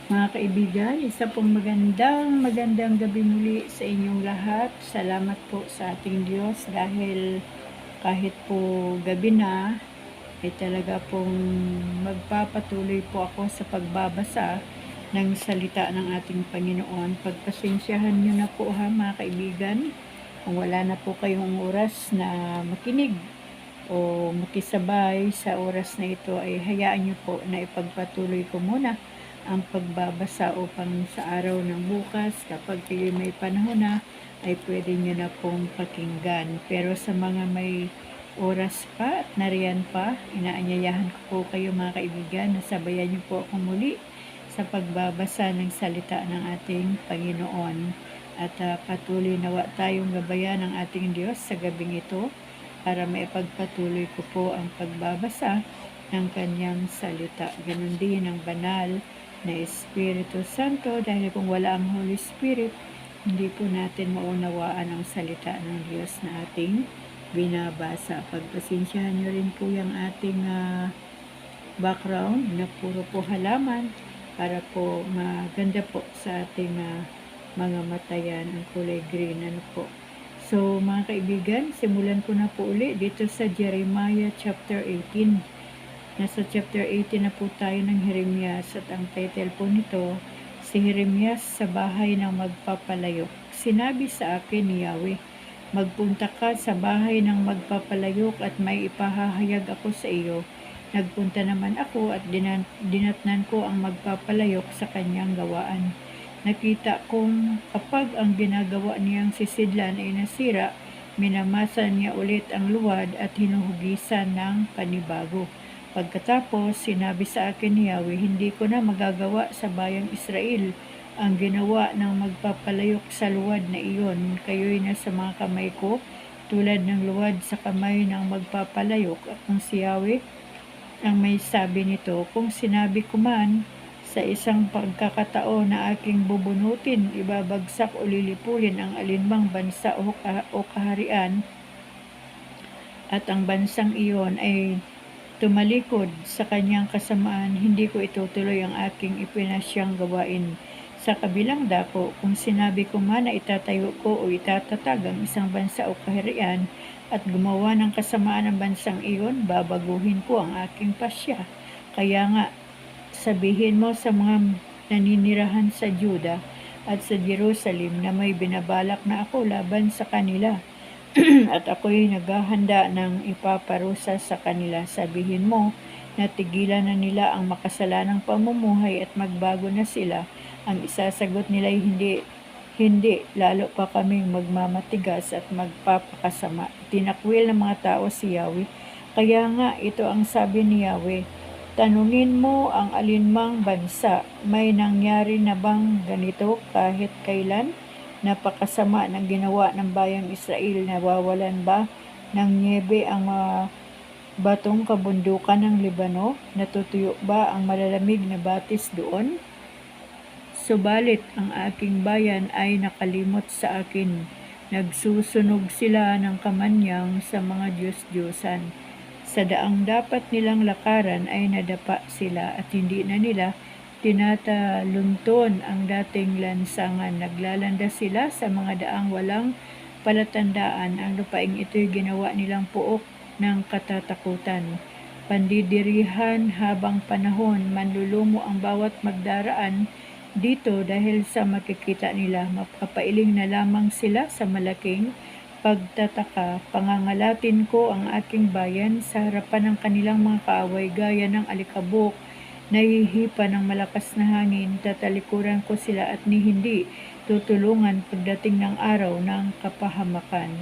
Mga kaibigan, isa pong magandang gabi muli sa inyong lahat. Salamat po sa ating Diyos dahil kahit po gabi na, ay talaga pong magpapatuloy po ako sa pagbabasa ng salita ng ating Panginoon. Pagpasensyahan nyo na po ha mga kaibigan, kung wala na po kayong oras na makinig o makisabay sa oras na ito, ay hayaan nyo po na ipagpatuloy ko muna ang pagbabasa upang sa araw ng bukas, kapag kayo may panahon na, ay pwede nyo na pong pakinggan. Pero sa mga may oras pa at nariyan pa, inaanyayahan ko po kayo mga kaibigan na sabayan nyo po ako muli sa pagbabasa ng salita ng ating Panginoon. At patuloy nawa tayong gabayan ng ating Diyos sa gabing ito para maipagpatuloy ko po ang pagbabasa ng kanyang salita. Ganon din ang banal na Espiritu Santo, dahil kung wala ang Holy Spirit, hindi po natin maunawaan ang salita ng Diyos na ating binabasa. Pagpasensyahan nyo rin po yung ating background na puro po halaman para po maganda po sa ating mga matayan, ang kulay green. Ano po. So mga kaibigan, simulan ko na po uli dito sa Jeremiah chapter 18. Nasa chapter 18 na po tayo ng Jeremias at ang title po nito, si Jeremias sa bahay ng magpapalayok. Sinabi sa akin ni Yahweh, magpunta ka sa bahay ng magpapalayok at may ipahahayag ako sa iyo. Nagpunta naman ako at dinatnan ko ang magpapalayok sa kanyang gawaan. Nakita kong kapag ang ginagawa niyang sisidlan ay nasira, minamasa niya ulit ang luwad at hinuhugisan ng panibago. Pagkatapos, sinabi sa akin ni Yahweh, hindi ko na magagawa sa bayang Israel ang ginawa ng magpapalayok sa luwad na iyon. Kayo'y nasa mga kamay ko, tulad ng luwad sa kamay ng magpapalayok. At kung si Yahweh ang may sabi nito, kung sinabi ko man sa isang pagkakataon na aking bubunutin, ibabagsak o lilipulin ang alinmang bansa o kaharian, at ang bansang iyon ay tumalikod sa kanyang kasamaan, hindi ko itutuloy ang aking ipinasyang gawain. Sa kabilang dako, kung sinabi ko man na itatayo ko o itatatag ang isang bansa o kaharian at gumawa ng kasamaan ng bansang iyon, babaguhin ko ang aking pasya. Kaya nga, sabihin mo sa mga naninirahan sa Juda at sa Jerusalem na may binabalak na ako laban sa kanila. At ako'y naghahanda ng ipaparusa sa kanila. Sabihin mo na tigilan na nila ang makasalanang pamumuhay at magbago na sila. Ang isasagot nila ay hindi, lalo pa kaming magmamatigas at magpapakasama. Tinakwil ng mga tao si Yahweh. Kaya nga, ito ang sabi ni Yahweh, tanungin mo ang alinmang bansa, may nangyari na bang ganito kahit kailan? Napakasama ng ginawa ng bayang Israel. Nawawalan ba ng niebe ang batong kabundukan ng Libano? Natutuyo ba ang malalamig na batis doon? Subalit ang aking bayan ay nakalimot sa akin. Nagsusunog sila ng kamanyang sa mga Diyos-Diyosan. Sa daang dapat nilang lakaran ay nadapa sila at hindi na nila tinatalunton ang dating lansangan. Naglalanda sila sa mga daang walang palatandaan. Ang lupaing ito'y ginawa nilang puok ng katatakutan. Pandidirihan habang panahon, manlulumo ang bawat magdaraan dito dahil sa makikita nila. Mapapailing na lamang sila sa malaking pagtataka. Pangangalatin ko ang aking bayan sa harapan ng kanilang mga kaaway gaya ng alikabok nahihipa ng malakas na hangin. Tatalikuran ko sila at hindi tutulungan pagdating ng araw ng kapahamakan.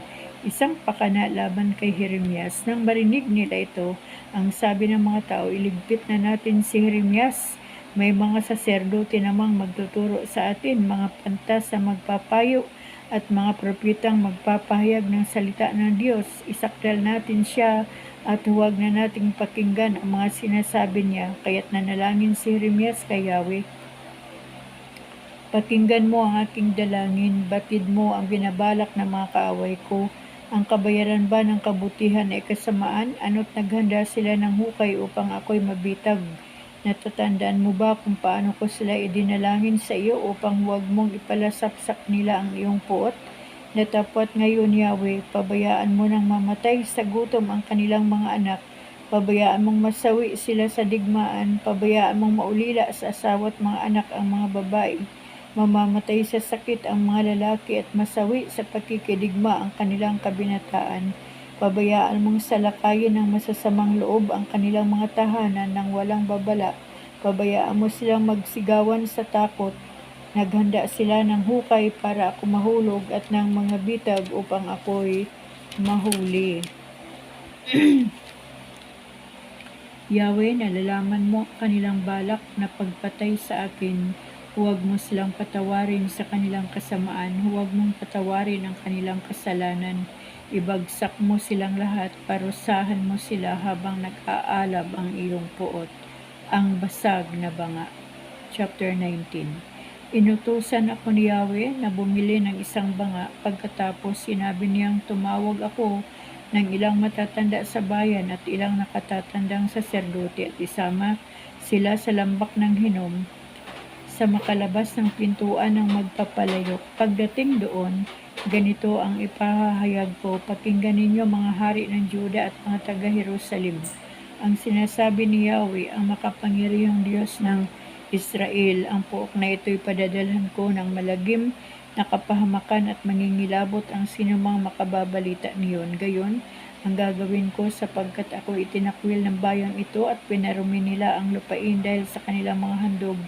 Isang pakana laban kay Jeremias. Nang marinig nila ito, ang sabi ng mga tao, iligpit na natin si Jeremias. May mga saserdote namang magtuturo sa atin, mga pantas na magpapayo at mga propetang magpapahayag ng salita ng Diyos. Isakdal natin siya at huwag na nating pakinggan ang mga sinasabi niya. Kaya't nanalangin si Jeremias kay Yahweh, pakinggan mo ang aking dalangin, batid mo ang binabalak ng mga kaaway ko. Ang kabayaran ba ng kabutihan ay kasamaan? Ano't naghanda sila ng hukay upang ako'y mabitag Natatandaan mo ba kung paano ko sila idinalangin sa iyo upang huwag mong ipalasaksak nila ang iyong puot? Natapwat ngayon, Yahweh, pabayaan mo nang mamatay sa gutom ang kanilang mga anak. Pabayaan mong masawi sila sa digmaan. Pabayaan mong maulila sa asawa at mga anak ang mga babae. Mamamatay sa sakit ang mga lalaki at masawi sa pakikidigma ang kanilang kabinataan. Pabayaan mong salakayin ng masasamang loob ang kanilang mga tahanan ng walang babala. Pabayaan mo silang magsigawan sa takot. Naghanda sila ng hukay para ako mahulog at ng mga bitag upang ako'y mahuli. Yahweh, nalalaman mo kanilang balak na pagpatay sa akin. Huwag mo silang patawarin sa kanilang kasamaan. Huwag mong patawarin ang kanilang kasalanan. Ibagsak mo silang lahat, parusahan mo sila habang nag-aalab ang iyong puot. Ang basag na banga. Chapter 19. Inutusan ako ni Yahweh na bumili ng isang banga. Pagkatapos sinabi niyang tumawag ako ng ilang matatanda sa bayan at ilang nakatatandang saserdote at isama sila sa lambak ng Hinom sa makalabas ng pintuan ng magpapalayok. Pagdating doon, ganito ang ipahahayag ko: pakinggan ninyo mga hari ng Juda at mga taga-Jerusalem. Ang sinasabi ni Yahweh, ang makapangyarihang Diyos ng Israel, ang puok na ito'y padadalhan ko ng malagim na kapahamakan at mangingilabot ang sinumang makababalita niyon. Gayon, ang gagawin ko sapagkat ako itinakwil ng bayang ito at pinarumi nila ang lupain dahil sa kanilang mga handog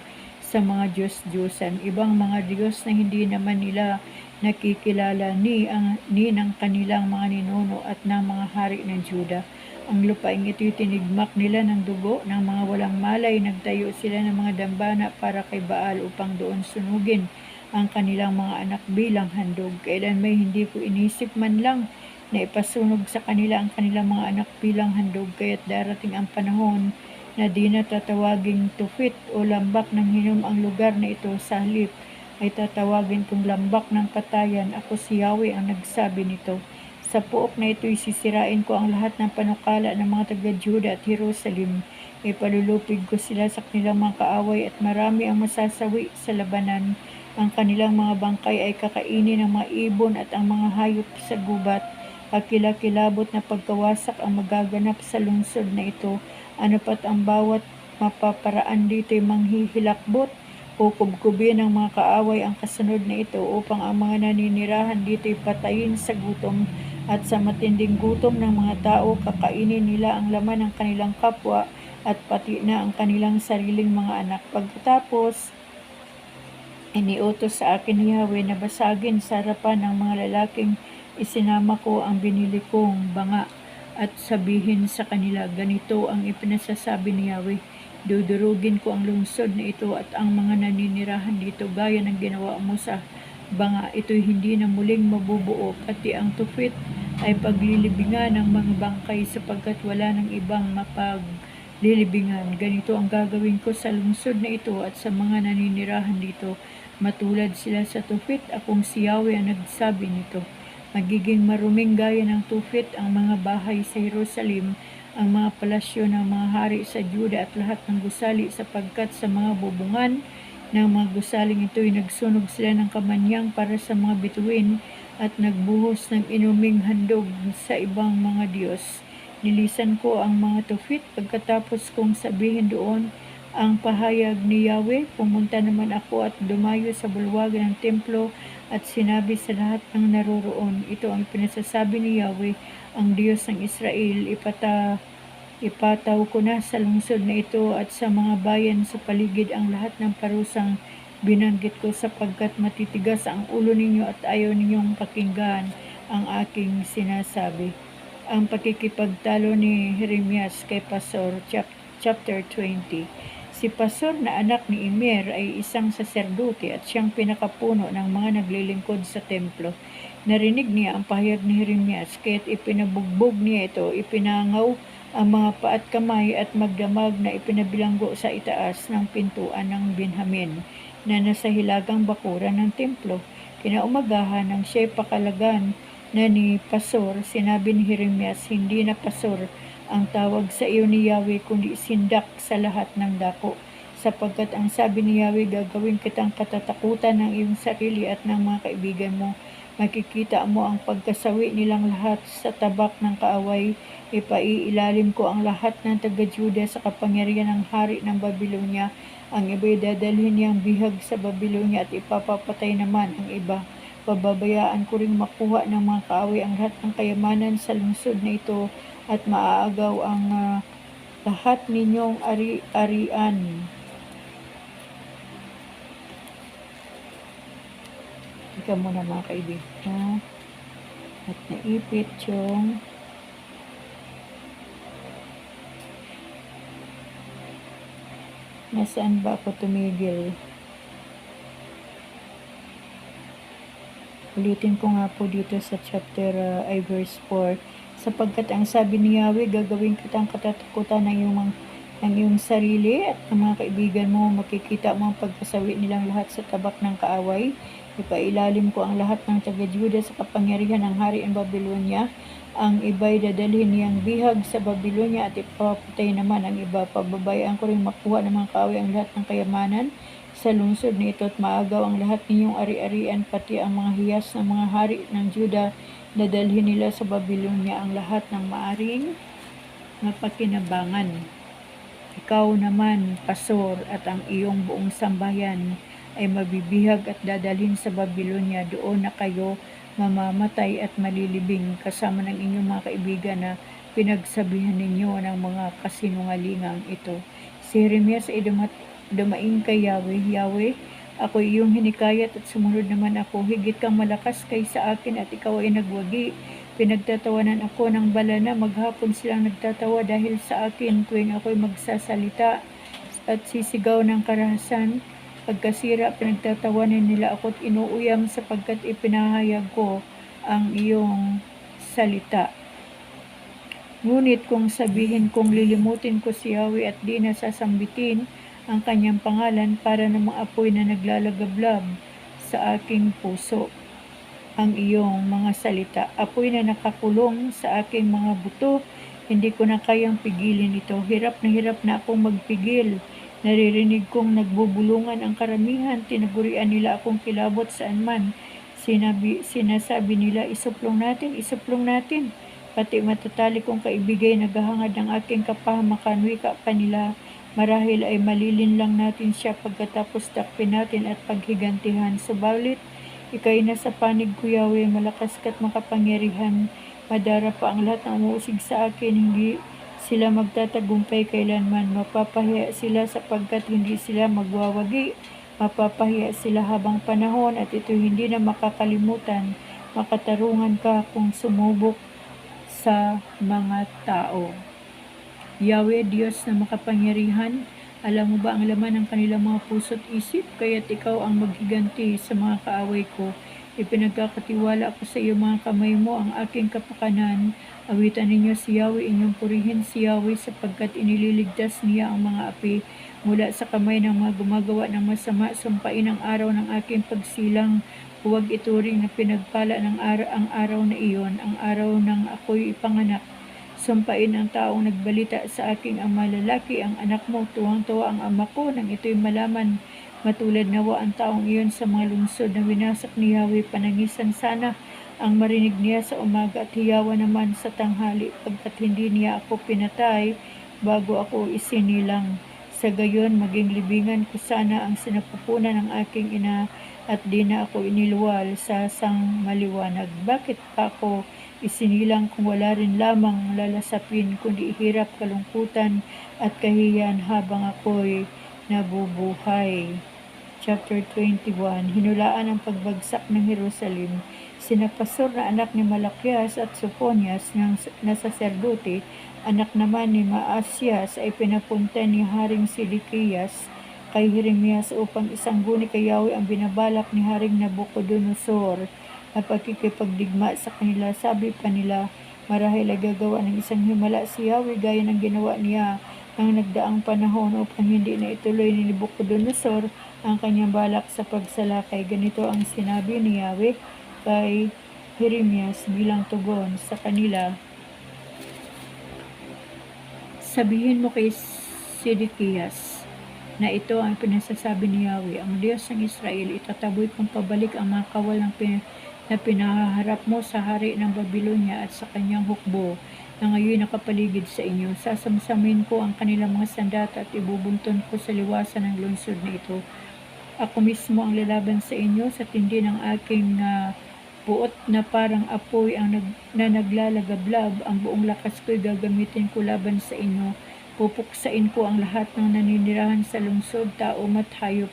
sa mga Diyos-Diyosan, ibang mga Diyos na hindi naman nila nakikilala ni ng kanilang mga ninuno at ng mga hari ng Juda. Ang lupaing ito'y tinigmak nila ng dugo ng mga walang malay. Nagtayo sila ng mga dambana para kay Baal upang doon sunugin ang kanilang mga anak bilang handog. Kailan may hindi ko inisip man lang na ipasunog sa kanila ang kanilang mga anak bilang handog, kaya't darating ang panahon na di na tatawaging Tufit o lambak ng Hinom ang lugar na ito. Sa halip ay tatawagin kong lambak ng patayan. Ako si Yahweh ang nagsabi nito. Sa puok na ito'y sisirain ko ang lahat ng panukala ng mga taga-Juda at Jerusalem. Ipalulupig ko sila sa kanilang mga kaaway at marami ang masasawi sa labanan. Ang kanilang mga bangkay ay kakainin ng mga ibon at ang mga hayop sa gubat. Kakilakilabot na pagkawasak ang magaganap sa lungsod na ito. Ano pat ang bawat mapaparaan dito'y manghihilakbot. Kukubkubin ng mga kaaway ang kasunod na ito upang ang mga naninirahan dito'y patayin sa gutom. At sa matinding gutom ng mga tao, kakainin nila ang laman ng kanilang kapwa at pati na ang kanilang sariling mga anak. Pagkatapos, iniutos sa akin ni Yahweh na basagin sa harapan ng mga lalaking isinama ko ang binili kong banga at sabihin sa kanila, ganito ang ipinasasabi ni Yahweh, dudurugin ko ang lungsod na ito at ang mga naninirahan dito gaya ng ginawa mo sa banga. Ito'y hindi na muling mabubuo, pati ang Tufit ay paglilibingan ng mga bangkay sapagkat wala ng ibang mapaglilibingan. Ganito ang gagawin ko sa lungsod na ito at sa mga naninirahan dito. Matulad sila sa Tufit, akong si Yahweh ang nagsabi nito. Magiging maruming gaya ng Tufit ang mga bahay sa Jerusalem, ang mga palasyo ng mga hari sa Juda at lahat ng gusali, sapagkat sa mga bubungan ng mga gusaling ito'y nagsunog sila ng kamanyang para sa mga bituin at nagbuhos ng inuming handog sa ibang mga Diyos. Nilisan ko ang mga Tufit pagkatapos kong sabihin doon ang pahayag ni Yahweh. Pumunta naman ako at dumayo sa bulwagan ng templo at sinabi sa lahat ng naroroon, ito ang pinasasabi ni Yahweh, ang Diyos ng Israel, ipataw ko na sa lungsod na ito at sa mga bayan sa paligid ang lahat ng parusang binanggit ko, sapagkat matitigas ang ulo ninyo at ayaw ninyong pakinggan ang aking sinasabi. Ang pakikipagtalo ni Jeremias kay Pasor, chapter 20. Si Pasor na anak ni Immer ay isang saserdote at siyang pinakapuno ng mga naglilingkod sa templo. Narinig niya ang pahayag ni Jeremias, kaya't ipinabugbog niya ito, ipinangaw ang mga paa at kamay at magdamag na ipinabilanggo sa itaas ng pintuan ng Benjamin na nasa hilagang bakuran ng templo. Kinaumagahan nang siya'y pakalagan na ni Pasor, sinabi ni Jeremias, hindi na Pasor ang tawag sa iyo ni Yahweh, kundi sindak sa lahat ng dako. Sapagkat ang sabi ni Yahweh, gagawin kitang katatakutan ng iyong sarili at ng mga kaibigan mo. Makikita mo ang pagkasawi nilang lahat sa tabak ng kaaway. Ipaiilalim ko ang lahat ng taga-Juda sa kapangyarihan ng hari ng Babylonia. Ang iba'y dadalhin niyang bihag sa Babylonia at ipapapatay naman ang iba. Pababayaan ko ring makuha ng mga kaaway ang lahat ng kayamanan sa lungsod na ito at maaagaw ang lahat ninyong ari-arian. Ika muna mga kaibigan. At naipit yung nasaan ba ako tumigil? Ulitin ko nga po dito sa chapter verse 4. Sapagkat ang sabi ni Yahweh, gagawin kitang katatakutan ng iyong sarili at ng mga kaibigan mo. Makikita mo ang pagkasawi nilang lahat sa tabak ng kaaway. Ipailalim ko ang lahat ng taga-Juda sa kapangyarihan ng hari ng Babylonia. Ang iba'y dadalhin niyang bihag sa Babylonia at ipapatay naman ang iba. Pababayaan ko rin makuha ng mga kaaway ang lahat ng kayamanan sa lungsod na ito at maagaw ang lahat ninyong ari-arian, pati ang mga hiyas ng mga hari ng Juda. Dadalhin nila sa Babylonia ang lahat ng maaring mapakinabangan. Ikaw naman, Pasor, at ang iyong buong sambayan ay mabibihag at dadalhin sa Babylonia. Doon na kayo mamamatay at malilibing kasama ng inyong mga kaibigan na pinagsabihan ninyo ng mga kasinungalingang ito. Si Jeremias ay dumaing kay Yahweh. Yahweh, ako iyong hinikayat at sumunod naman ako. Higit kang malakas kaysa akin at ikaw ay nagwagi. Pinagtatawanan ako ng bala na maghapon silang nagtatawa dahil sa akin tuwing ako'y magsasalita at sisigaw ng karahasan. Pagkasira, pinagtatawanan nila ako at inuuyam sapagkat ipinahayag ko ang iyong salita. Ngunit kung sabihin kong lilimutin ko si Yahweh at di na sasambitin ang kanyang pangalan para namang apoy na naglalagablab sa aking puso ang iyong mga salita. Apoy na nakakulong sa aking mga buto, hindi ko na kayang pigilin ito. Hirap na akong magpigil. Naririnig kong nagbubulungan ang karamihan, tinagurian nila akong kilabot saan man. Sinasabi nila, isuplong natin. Pati matatali kong kaibigay naghahangad ng aking kapahamakan, wika pa nila. Marahil ay malilin lang natin siya pagkatapos takpin natin at paghigantihan. Subalit, ika'y nasa panig ko, Yahweh, malakas ka't makapangyarihan. Madara pa ang lahat ng umuusig sa akin, hindi sila magtatagumpay kailanman. Mapapahiya sila sapagkat hindi sila magwawagi. Mapapahiya sila habang panahon at ito hindi na makakalimutan. Makatarungan ka kung sumubok sa mga tao. Yahweh, Diyos na makapangyarihan, alam mo ba ang laman ng kanilang mga puso't isip? Kaya't ikaw ang maghiganti sa mga kaaway ko. Ipinagkakatiwala ko sa iyo mga kamay mo ang aking kapakanan. Awitan ninyo si Yahweh, inyong purihin si Yahweh sapagkat iniligtas niya ang mga api mula sa kamay ng mga gumagawa ng masama. Sumpain ang araw ng aking pagsilang. Huwag ituring na pinagpala ng ang araw na iyon, ang araw ng ako'y ipanganak. Sumpain ang taong nagbalita sa aking ama lalaki, ang anak mo, tuwang-tuwa ang ama ko, nang ito'y malaman. Matulad nawa ang taong iyon sa mga lungsod na winasak ni Yahweh, panangisan sana ang marinig niya sa umaga at hiyawa naman sa tanghali, pagkat hindi niya ako pinatay bago ako isinilang. Sa gayon, maging libingan ko sana ang sinapupunan ng aking ina at di na ako iniluwal sa sang maliwanag. Bakit pa ako isinilang kung wala rin lamang lalasapin, kundi hirap, kalungkutan at kahiyan habang ako'y nabubuhay. Chapter 21. Hinulaan ang pagbagsak ng Jerusalem. Sina Pasor na anak ni Malakias at Sophonias na saserdote, anak naman ni Maasias, ay pinapunta ni Haring Sidikiyas kay Jeremias upang isangguni kay Yahweh ang binabalak ni Haring Nabucodonosor at pagkikipagdigma sa kanila. Sabi pa nila, marahil ay gagawa ng isang himala si Yahweh gaya ng ginawa niya ng nagdaang panahon upang hindi na ituloy ni Nabucodonosor ang kanyang balak sa pagsalakay. Ganito ang sinabi ni Yahweh kay Jeremias bilang tugon sa kanila. sabihin mo kay Sedekiyas na ito ang pinasasabi ni Yahweh, ang Diyos ng Israel, itataboy kong pabalik ang mga kawal na pinahaharap mo sa hari ng Babylonia at sa kanyang hukbo na ngayon nakapaligid sa inyo. Sasamsamin ko ang kanilang mga sandata at ibubunton ko sa liwasan ng lungsod na ito. Ako mismo ang lalaban sa inyo sa tindi ng aking buot na parang apoy na naglalagablab. Ang buong lakas ko'y gagamitin ko laban sa inyo. Pupuksain ko ang lahat ng naninirahan sa lungsod, tao at hayop.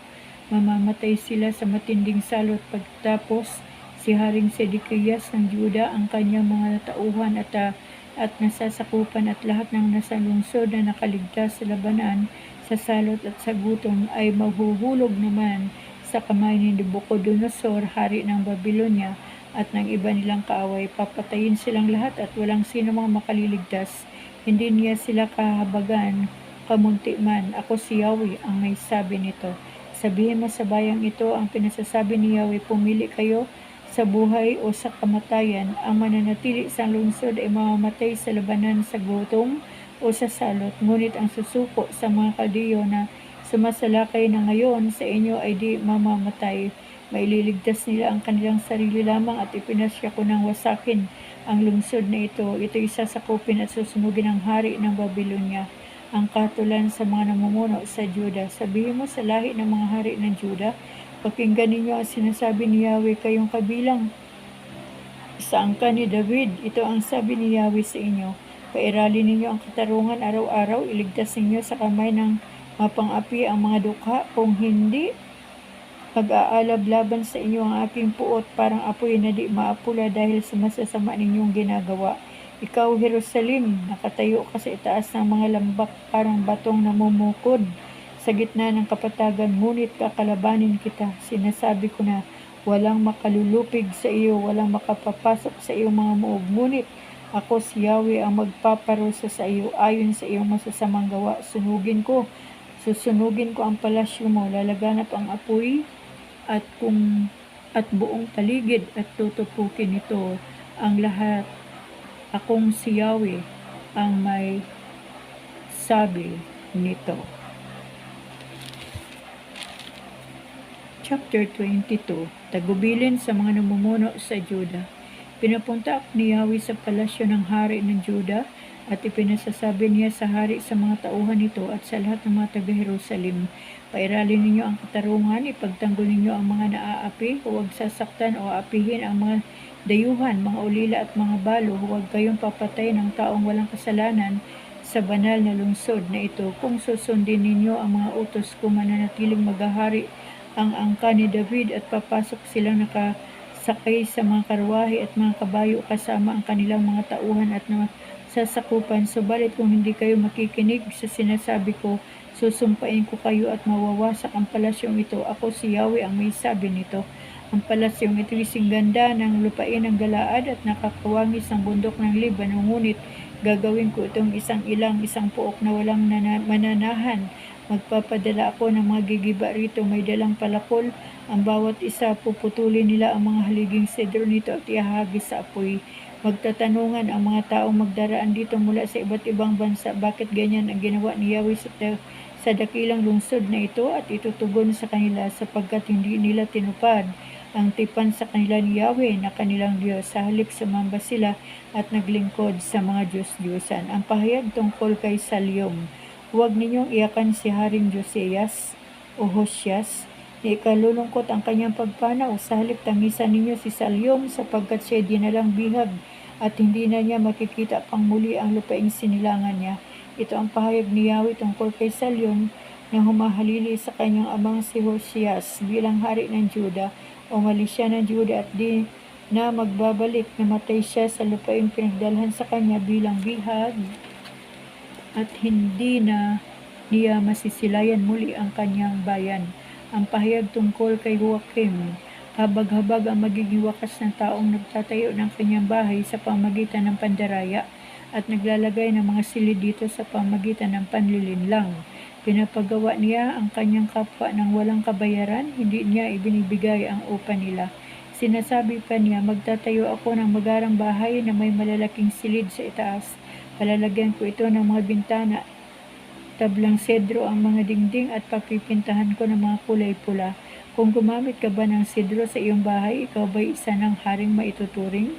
Mamamatay sila sa matinding salot. Pagtapos, si Haring Sedekiyas ng Juda, ang kanyang mga tauhan at nasasakupan at lahat ng nasa lungsod na nakaligtas sa labanan, sa salot at sa gutom ay mahuhulog naman sa kamay ni Nabucodonosor, hari ng Babylonia, at ng iba nilang kaaway. Papatayin silang lahat at walang sino mang makaliligtas. Hindi niya sila kahabagan, kamunti man. Ako si Yahweh ang may sabi nito. Sabihin mo sa bayang ito ang pinasasabi ni Yahweh, pumili kayo sa buhay o sa kamatayan. Ang mananatili sa lungsod ay mamamatay sa labanan, sa gutom o sa salot. Ngunit ang susuko sa mga Kaldiyo na sumasalakay na ngayon sa inyo ay di mamamatay. Maililigtas nila ang kanilang sarili lamang at ipinasya ko ng wasakin ang lungsod na ito. Ito'y sasakupin at susunugin ng hari ng Babylonia, ang katulan sa mga namumuno sa Juda. Sabihin mo sa lahi ng mga hari ng Juda, pakinggan ninyo ang sinasabi ni Yahweh, kayong kabilang sa angkan ni David. Ito ang sabi ni Yahweh sa inyo, pairalin ninyo ang katarungan araw-araw, iligtas ninyo sa kamay ng mapang-api ang mga dukha, kung hindi, pag-aalab laban sa inyo ang aking puot, parang apoy na di maapula dahil sa masasama ninyong ginagawa. Ikaw, Jerusalem, nakatayo ka sa itaas ng mga lambak, parang batong namumukod sa gitna ng kapatagan, ngunit kakalabanin kita. Sinasabi ko na walang makalulupig sa iyo, walang makapapasok sa iyong mga muog, ngunit ako si Yahweh ang magpaparusa sa iyo ayon sa iyong masasamang gawa. Susunugin ko ang palasyo mo, lalaganap ang apoy at buong paligid at tutupukin ito ang lahat. Akong si Yahweh ang may sabi nito. Chapter 22. Tagubilin sa mga namumuno sa Juda. Pinapunta ako ni Yahweh sa palasyo ng hari ng Juda at ipinasasabi niya sa hari, sa mga tauhan nito at sa lahat ng mga taga-Jerusalem, pairalin ninyo ang katarungan, ipagtanggol ninyo ang mga naaapi, huwag sasaktan o apihin ang mga dayuhan, mga ulila at mga balo, huwag kayong papatay ng taong walang kasalanan sa banal na lungsod na ito. Kung susundin ninyo ang mga utos ko, mananatiling maghahari ang angka ni David at papasok silang nakasakay sa mga karwahe at mga kabayo kasama ang kanilang mga tauhan at sasakupan. Subalit kung hindi kayo makikinig sa sinasabi ko, susumpain ko kayo at mawawasak ang palasyong ito. Ako si Yahweh ang may sabi nito. Ang palasyong ito ising ganda ng lupain ng Galaad at nakakawangis ng bundok ng Libanon, ngunit gagawin ko itong isang puok na walang mananahan. Magpapadala ako ng mga gigiba rito, may dalang palakol. Ang bawat isa, puputulin nila ang mga haliging sedro nito at ihahagis sa apoy. Magtatanungan ang mga taong magdaraan dito mula sa iba't ibang bansa, bakit ganyan ang ginawa ni Yahweh sa dakilang lungsod na ito, at itutugon sa kanila sapagkat hindi nila tinupad ang tipan sa kanila ni Yahweh na kanilang Diyos. Sa halip sumamba sila at naglingkod sa mga Diyos-Diyosan. Ang pahayag tungkol kay Salyom. Huwag ninyong iyakan si Haring Josias o Hosyas, na ikalulungkot ang kanyang pagpanaw. Sa halip tangisan ninyo si Salyom sapagkat siya dinalang bihag at hindi na niya makikita pang muli ang lupaing sinilangan niya. Ito ang pahayag ni Yahweh tungkol kay Salyom na humahalili sa kanyang amang si Hosyas bilang hari ng Juda. Umalis siya ng Juda at di na magbabalik. Namatay siya sa lupaing pinagdalhan sa kanya bilang bihag at hindi na niya masisilayan muli ang kanyang bayan. Ang pahayag tungkol kay Joachim. Habag-habag ang magiging wakas ng taong nagtatayo ng kanyang bahay sa pamagitan ng pandaraya at naglalagay ng mga silid dito sa pamagitan ng panlilinlang. Pinapagawa niya ang kanyang kapwa ng walang kabayaran, hindi niya ibinibigay ang upa nila. Sinasabi pa niya, magtatayo ako ng magarang bahay na may malalaking silid sa itaas. Palalagyan ko ito ng mga bintana tablang sedro ang mga dingding at papipintahan ko ng mga kulay pula. Kung gumamit ka ba ng sedro sa iyong bahay, ikaw ba'y isa ng haring maituturing?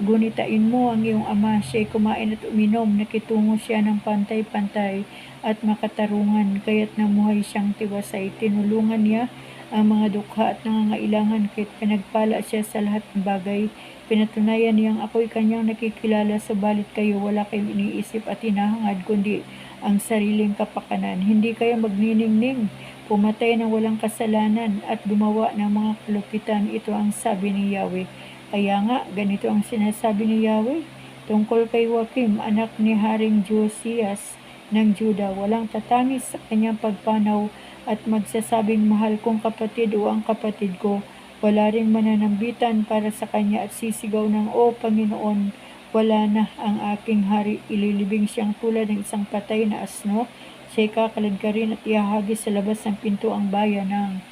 Gunitain mo ang iyong ama, siya'y kumain at uminom, nakitungo siya ng pantay-pantay at makatarungan, kaya't namuhay siyang tiwasay. Tinulungan niya ang mga dukha at nangangailangan, kaya't pinagpala siya sa lahat ng bagay. Pinatunayan niyang ako'y kanyang nakikilala, subalit kayo wala kayong iniisip at hinahangad kundi ang sariling kapakanan. Hindi kayo magniningning, pumatay ng walang kasalanan at gumawa ng mga kalupitan. Ito ang sabi ni Yahweh. Kaya nga, ganito ang sinasabi ni Yahweh tungkol kay Joachim, anak ni Haring Josias ng Juda. Walang tatangis sa kanyang pagpanaw at magsasabing mahal kong kapatid o ang kapatid ko. Wala ring mananambitan para sa kanya at sisigaw ng, O Panginoon, wala na ang aking hari. Ililibing siyang tulad ng isang patay na asno. Siya'y kakalagkarin at ihahagis sa labas ng pinto ang bayan ng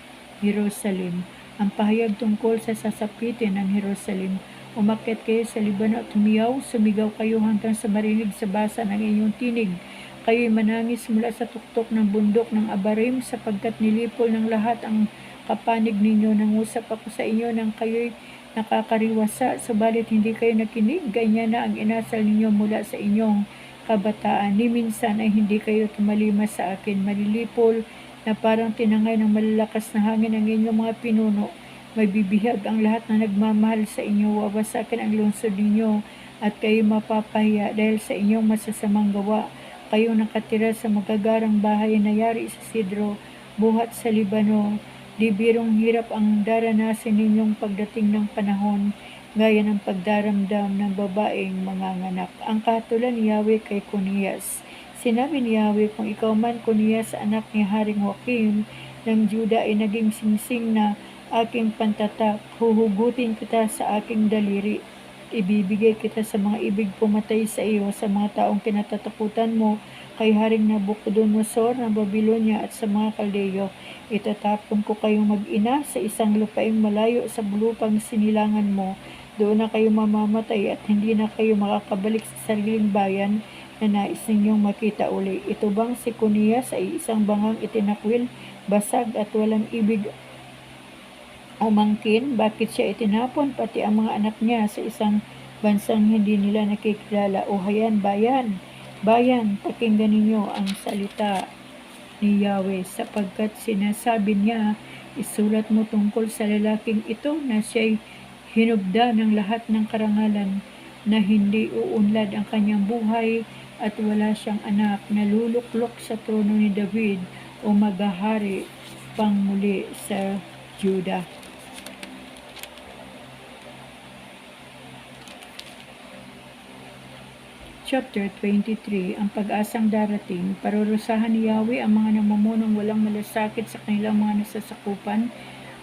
Jerusalem. Ang pahayag tungkol sa sasapitin ng Jerusalem. Umakyat kayo sa Libano at humiyaw, sumigaw kayo hanggang sa marinig sa basa ng inyong tinig. Kayo'y manangis mula sa tuktok ng bundok ng Abarim, sapagkat nilipol ng lahat ang kapanig ninyo. Nangusap ako sa inyo nang kayo'y nakakariwasa, subalit hindi kayo nakinig. Ganyan na ang inasal ninyo mula sa inyong kabataan. Ni minsan ay hindi kayo tumalima sa akin. Malilipol na parang tinangay ng malalakas na hangin ang inyong mga pinuno. May bibihag ang lahat na nagmamahal sa inyo. Wawasakin ang lungsod ninyo at kayo mapapahiya dahil sa inyong masasamang gawa. Kayo nakatira sa magagarang bahay na yari sa sidro, buhat sa Libano. Di birong hirap ang daranasin ninyong pagdating ng panahon, gaya ng pagdaramdam ng babaeng manganganak. Ang kahatulan ni Yahweh kay Connias. Sinabi ni Yahweh, kung ikaw man, Connias, anak ni Haring Joachim ng Juda, ay naging singsing na aking pantatak, huhugutin kita sa aking daliri. Ibibigay kita sa mga ibig pumatay sa iyo, sa mga taong kinatatakutan mo, kay Haring Nabucodonosor ng Babylonia at sa mga Kaldeyo. Itatapon ko kayong mag-ina sa isang lupaing malayo sa lupang sinilangan mo. Doon na kayo mamamatay at hindi na kayo makakabalik sa sariling bayan na nais ninyong makita uli. Ito bang si Connias ay isang bangang itinakwil, basag at walang ibig umangkin? Bakit siya itinapon pati ang mga anak niya sa isang bansang hindi nila nakikilala? O hayan, bayan, pakinggan ninyo ang salita ni Yahweh, sapagkat sinasabi niya, isulat mo tungkol sa lalaking ito na siya'y hinubda ng lahat ng karangalan, na hindi uunlad ang kanyang buhay at wala siyang anak, na luluklok sa trono ni David o maghahari pang muli sa Juda. Chapter 23, ang pag-asang darating. Parurusahan ni Yahweh ang mga namamunong walang malasakit sa kanilang mga nasasakupan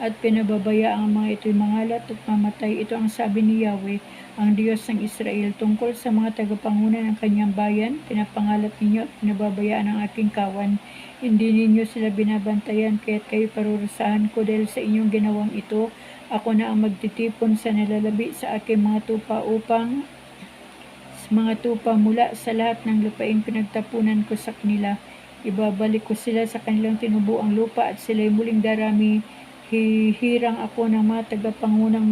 at pinababaya ang mga ito'y mangalat at mamatay. Ito ang sabi ni Yahweh, ang Diyos ng Israel, tungkol sa mga tagapanguna ng kanyang bayan. Pinapangalat ninyo at pinababayaan ang aking kawan. Hindi ninyo sila binabantayan, kaya't kayo parurusahan ko dahil sa inyong ginawang ito. Ako na ang magtitipon sa nalalabi sa aking mga tupa upang mula sa lahat ng lupaing pinagtapunan ko sa kanila. Ibabalik ko sila sa kanilang tinubuang lupa at sila'y muling darami. Hihirang ako ng mga tagapangunang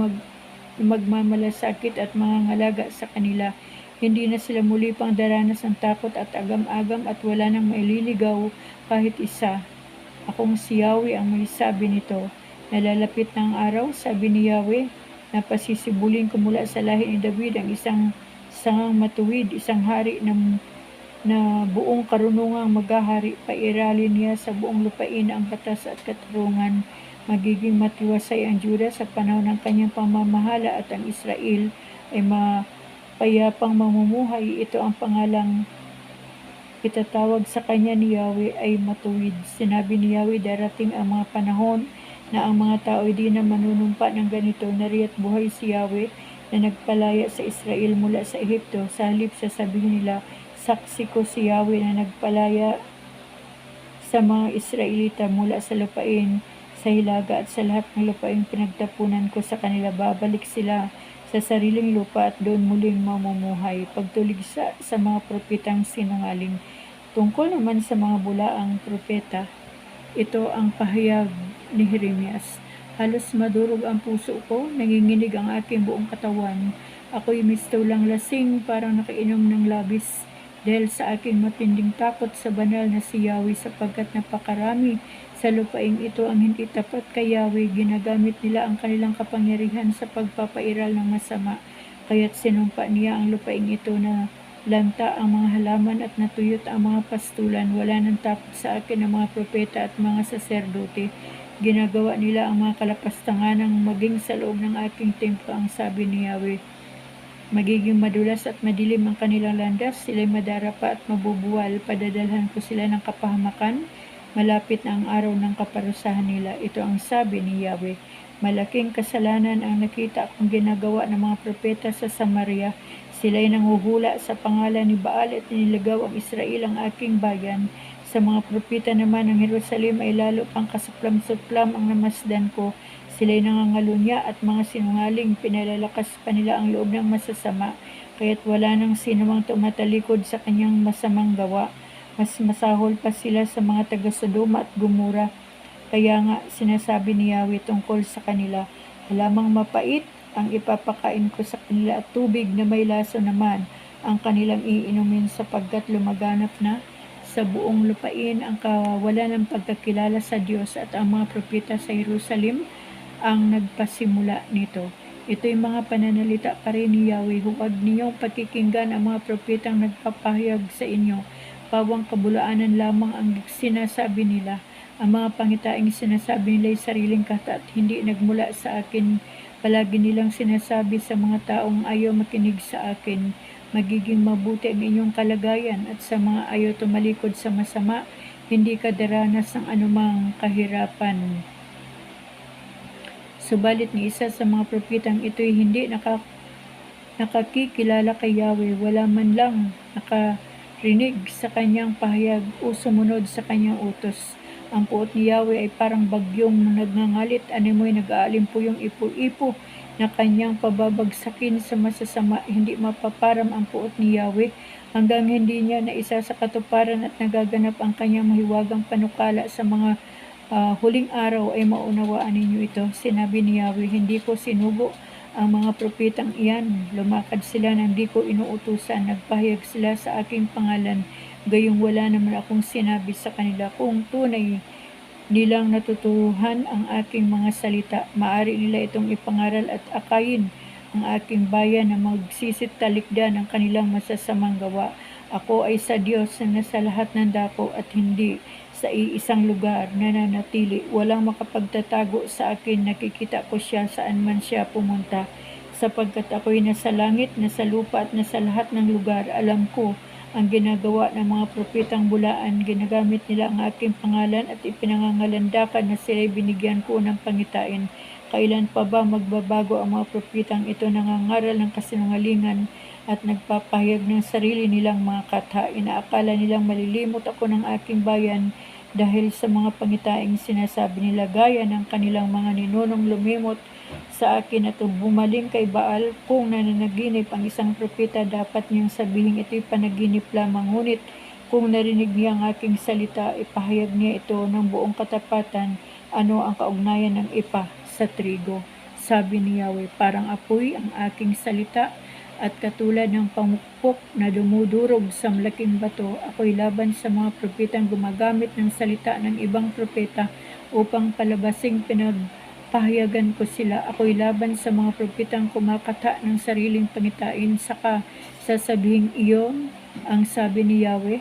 magmamalasakit at mga ngalaga sa kanila. Hindi na sila muli pang daranas ng takot at agam-agam at wala nang maililigaw kahit isa. Akong si Yahweh ang may sabi nito. Nalalapit na ang araw, sabi ni Yahweh, na pasisibulin ko mula sa lahi ni David ang isang sangang matuwid, isang hari na buong karunungang maghahari. Pairalin niya sa buong lupain ang batas at katarungan. Magiging matiwasay ang Juda sa panahon ng kanyang pamamahala at ang Israel ay mapayapang mamumuhay. Ito ang pangalang itatawag sa kanya ni Yahweh ay matuwid. Sinabi ni Yahweh, darating ang mga panahon na ang mga tao ay di na manunumpa ng ganito. Nariya't buhay si Yahweh na nagpalaya sa Israel mula sa Ehipto. Sa halip sasabihin nila, saksi ko si Yahweh na nagpalaya sa mga Israelita mula sa lupain sa hilaga at sa lahat ng lupaing pinagtapunan ko sa kanila. Babalik sila sa sariling lupa at doon muling mamumuhay. Pagtuligsa sa mga propetang sinungaling. Tungkol naman sa mga bulaang propeta, ito ang pahayag ni Jeremias. Halos madurog ang puso ko, nanginginig ang aking buong katawan. Ako'y mistulang lasing, parang nakainom ng labis. Dahil sa aking matinding takot sa banal na si Yahweh, sapagkat napakarami sa lupaing ito ang hindi tapat kay Yahweh. Ginagamit nila ang kanilang kapangyarihan sa pagpapairal ng masama. Kaya't sinumpa niya ang lupaing ito na lanta ang mga halaman at natuyot ang mga pastulan. Wala nang takot sa akin ang mga propeta at mga saserdote. Ginagawa nila ang mga kalapastanganang maging sa loob ng aking templo, ang sabi ni Yahweh. Magiging madulas at madilim ang kanilang landas, sila'y madarapa at mabubuwal. Padadalhan ko sila ng kapahamakan, malapit na ang araw ng kaparusahan nila. Ito ang sabi ni Yahweh. Malaking kasalanan ang nakita kong ginagawa ng mga propeta sa Samaria. Sila'y nanghuhula sa pangalan ni Baal at nilagaw ang Israel, ang aking bayan. Sa mga propeta naman ng Jerusalem ay lalo pang kasuplam-suplam ang namasdan ko. Sila'y nangangalunya at mga sinungaling, pinalalakas pa nila ang loob ng masasama, kaya't wala nang sinumang tumatalikod sa kanyang masamang gawa. Mas masahol pa sila sa mga taga-Sodoma at Gomora. Kaya nga sinasabi ni Yahweh tungkol sa kanila, halamang mapait ang ipapakain ko sa kanila at tubig na may laso naman ang kanilang iinumin, sapagkat lumaganap na sa buong lupain ang kawalan ng pagkakilala sa Diyos at ang mga propeta sa Jerusalem ang nagpasimula nito. Ito'y mga pananalita pa rin ni Yahweh. Huwag ninyong pakikinggan ang mga propetang nagpapahayag sa inyo. Pawang kabulaanan lamang ang sinasabi nila. Ang mga pangitaing sinasabi nila ay sariling kata at hindi nagmula sa akin. Palagi nilang sinasabi sa mga taong ayaw makinig sa akin, magiging mabuti ang inyong kalagayan, at sa mga ayaw tumalikod sa masama, hindi ka daranas ng anumang kahirapan. Subalit ni isa sa mga propetang ito'y hindi nakakikilala kay Yahweh, wala man lang nakarinig sa kanyang pahayag o sumunod sa kanyang utos. Ang puot ni Yahweh ay parang bagyong nagngangalit, animoy nag-aalimpo yung ipo-ipo na kanyang pababagsakin sa masasama. Hindi mapaparam ang puot ni Yahweh hanggang hindi niya na isa sa katuparan at nagaganap ang kanyang mahiwagang panukala sa mga huling araw ay maunawaan ninyo ito. Sinabi ni Yahweh, hindi ko sinugo ang mga propetang iyan. Lumakad sila nang di ko inuutusan. Nagpahayag sila sa aking pangalan. Gayong wala naman akong sinabi sa kanila. Kung tunay nilang natutuhan ang aking mga salita, maaari nila itong ipangaral at akayin ang aking bayan na magsisitalikdan ng kanilang masasamang gawa. Ako ay sa Diyos na nasa lahat ng dako at hindi sa iisang lugar nananatili. Walang makapagtatago sa akin, nakikita ko siya saan man siya pumunta. Sapagkat ako'y nasa langit, nasa lupa at nasa lahat ng lugar, alam ko ang ginagawa ng mga propetang bulaan. Ginagamit nila ang aking pangalan at ipinangangalandakan na sila'y binigyan ko ng pangitain. Kailan pa ba magbabago ang mga propetang ito? Nangangaral ng kasinungalingan at nagpapahayag ng sarili nilang mga katha. Inaakala nilang malilimot ako ng aking bayan dahil sa mga pangitaing sinasabi nila, gaya ng kanilang mga ninunong lumimot sa akin at bumaling kay Baal. Kung nananaginip ang isang propeta, dapat niyang sabihin ito'y panaginip lamang. Ngunit kung narinig niya ang aking salita, ipahayag niya ito ng buong katapatan. Ano ang kaugnayan ng ipa sa trigo? Sabi ni Yahweh, parang apoy ang aking salita at katulad ng pamukpok na dumudurog sa malaking bato. Ako'y laban sa mga propetang gumagamit ng salita ng ibang propeta upang palabasing pinagpahayagan ko sila. Ako'y laban sa mga propetang kumakata ng sariling pangitain, saka sasabihing iyon ang sabi ni Yahweh.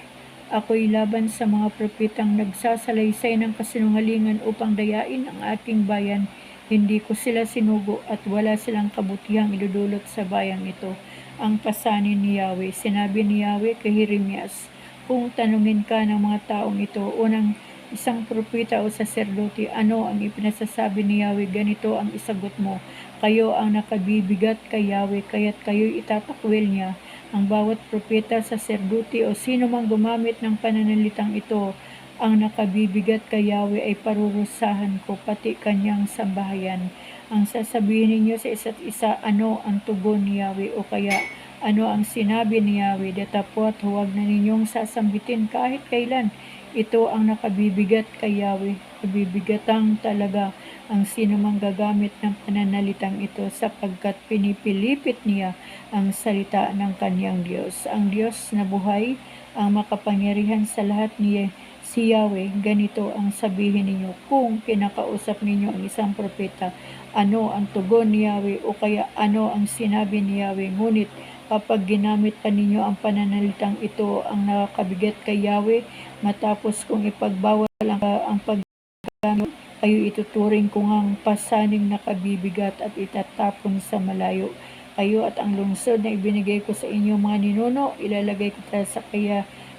Ako'y laban sa mga propetang nagsasalaysay ng kasinungalingan upang dayain ang aking bayan. Hindi ko sila sinugo at wala silang kabutihang idudulot sa bayang ito. Ang pasanin ni Yahweh. Sinabi ni Yahweh kay Jeremias, kung tanungin ka ng mga taong ito o ng isang propeta o saserdote, ano ang ipinasasabi ni Yahweh, ganito ang isagot mo. Kayo ang nakabibigat kay Yahweh, kaya't kayo'y itatakwil niya. Ang bawat propeta, saserdote o sino mang gumamit ng pananalitang ito, ang nakabibigat kay Yahweh ay parurusahan ko, pati kanyang sambahayan. Ang sasabihin ninyo sa isa't isa, ano ang tugon ni Yahweh, o kaya ano ang sinabi ni Yahweh, datapwat huwag na ninyong sasambitin kahit kailan. Ito ang nakabibigat kay Yahweh. Kabibigatang talaga ang sinumang gagamit ng pananalitang ito sapagkat pinipilipit niya ang salita ng kanyang Diyos. Ang Diyos na buhay, ang makapangyarihan sa lahat niya, si Yahweh. Ganito ang sabihin ninyo kung kinakausap ninyo ang isang propeta, ano ang tugon ni Yahweh o kaya ano ang sinabi ni Yahweh. Ngunit kapag ginamit pa ninyo ang pananalitang ito ang nakakabigat kay Yahweh, matapos kung ipagbawal ang paggamit, kayo ituturing kung ang pasaning nakabibigat at itatapon sa malayo. Kayo at ang lungsod na ibinigay ko sa inyo mga ninuno, ilalagay kita sa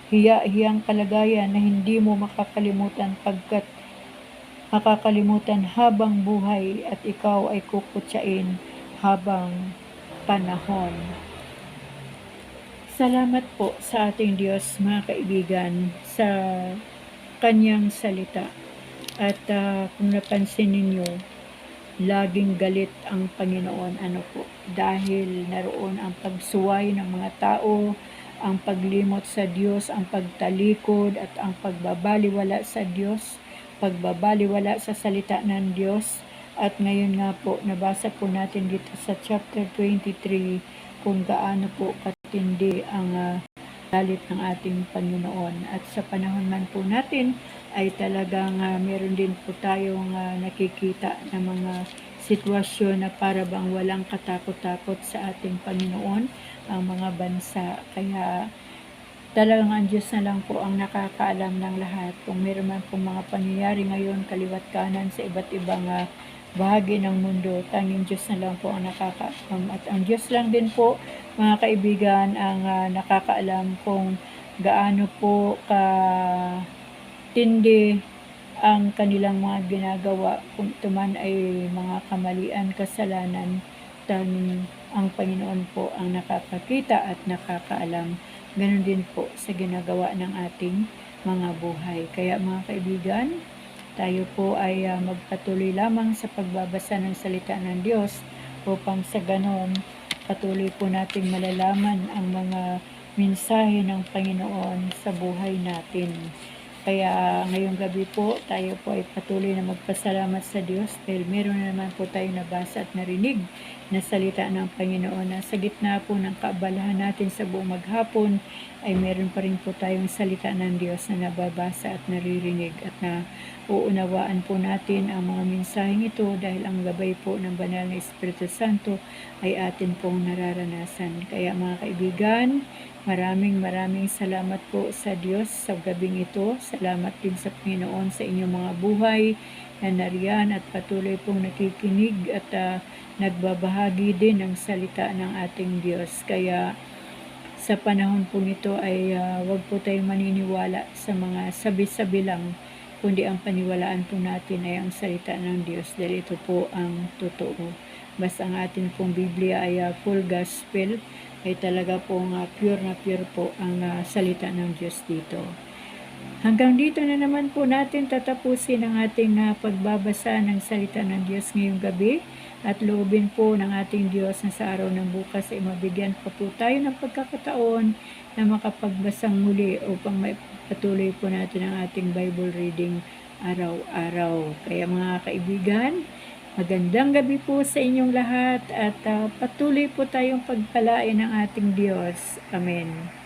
hiyang kalagayan na hindi mo makakalimutan habang buhay at ikaw ay kukutsain habang panahon. Salamat po sa ating Diyos, mga kaibigan, sa kanyang salita. At kung napansin ninyo, laging galit ang Panginoon. Ano po? Dahil naroon ang pagsuway ng mga tao, ang paglimot sa Diyos, ang pagtalikod at ang pagbabaliwala sa Diyos, pagbabaliwala sa salita ng Diyos. At ngayon nga po, nabasa po natin dito sa chapter 23 kung gaano po katindi ang galit ng ating Panginoon. At sa panahon man po natin ay talagang meron din po tayong nakikita na mga sitwasyon na para bang walang katakot-takot sa ating Panginoon ang mga bansa. Kaya talagang ang Diyos na lang po ang nakakaalam ng lahat. Kung meron man pong mga pangyayari ngayon kaliwat kanan sa iba't ibang bahagi ng mundo, tanging Diyos na lang po ang nakakaalam. At ang Diyos lang din po, mga kaibigan, ang nakakaalam kung gaano po katindi ang kanilang mga ginagawa. Kung ito man ay mga kamalian, kasalanan, tanging ang Panginoon po ang nakakakita at nakakaalam. Ganon din po sa ginagawa ng ating mga buhay. Kaya mga kaibigan, tayo po ay magpatuloy lamang sa pagbabasa ng salita ng Diyos upang sa ganon patuloy po nating malalaman ang mga mensahe ng Panginoon sa buhay natin. Kaya ngayong gabi po, tayo po ay patuloy na magpasalamat sa Diyos dahil meron na naman po tayong nabasa at narinig na salita ng Panginoon na sa gitna po ng kaabalahan natin sa buong maghapon ay meron pa rin po tayong salita ng Diyos na nababasa at naririnig at na uunawaan po natin ang mga mensaheng ito dahil ang gabay po ng Banal na Espiritu Santo ay atin pong nararanasan. Kaya mga kaibigan, maraming salamat po sa Diyos sa gabing ito. Salamat din sa Panginoon sa inyong mga buhay na nariyan at patuloy pong nakikinig at nagbabahagi din ng salita ng ating Diyos. Kaya sa panahon pong ito ay wag po tayong maniniwala sa mga sabi-sabi lang, kundi ang paniwalaan po natin ay ang salita ng Diyos dahil ito po ang totoo. Basta ang atin pong Biblia ay full gospel, ay talaga pong pure na pure po ang salita ng Diyos dito. Hanggang dito na naman po natin tatapusin ang ating pagbabasa ng salita ng Diyos ngayong gabi at loobin po ng ating Diyos na sa araw ng bukas ay mabigyan pa po tayo ng pagkakataon na makapagbasang muli upang patuloy po natin ang ating Bible reading araw-araw. Kaya mga kaibigan, magandang gabi po sa inyong lahat at patuloy po tayong pagpalain ng ating Diyos. Amen.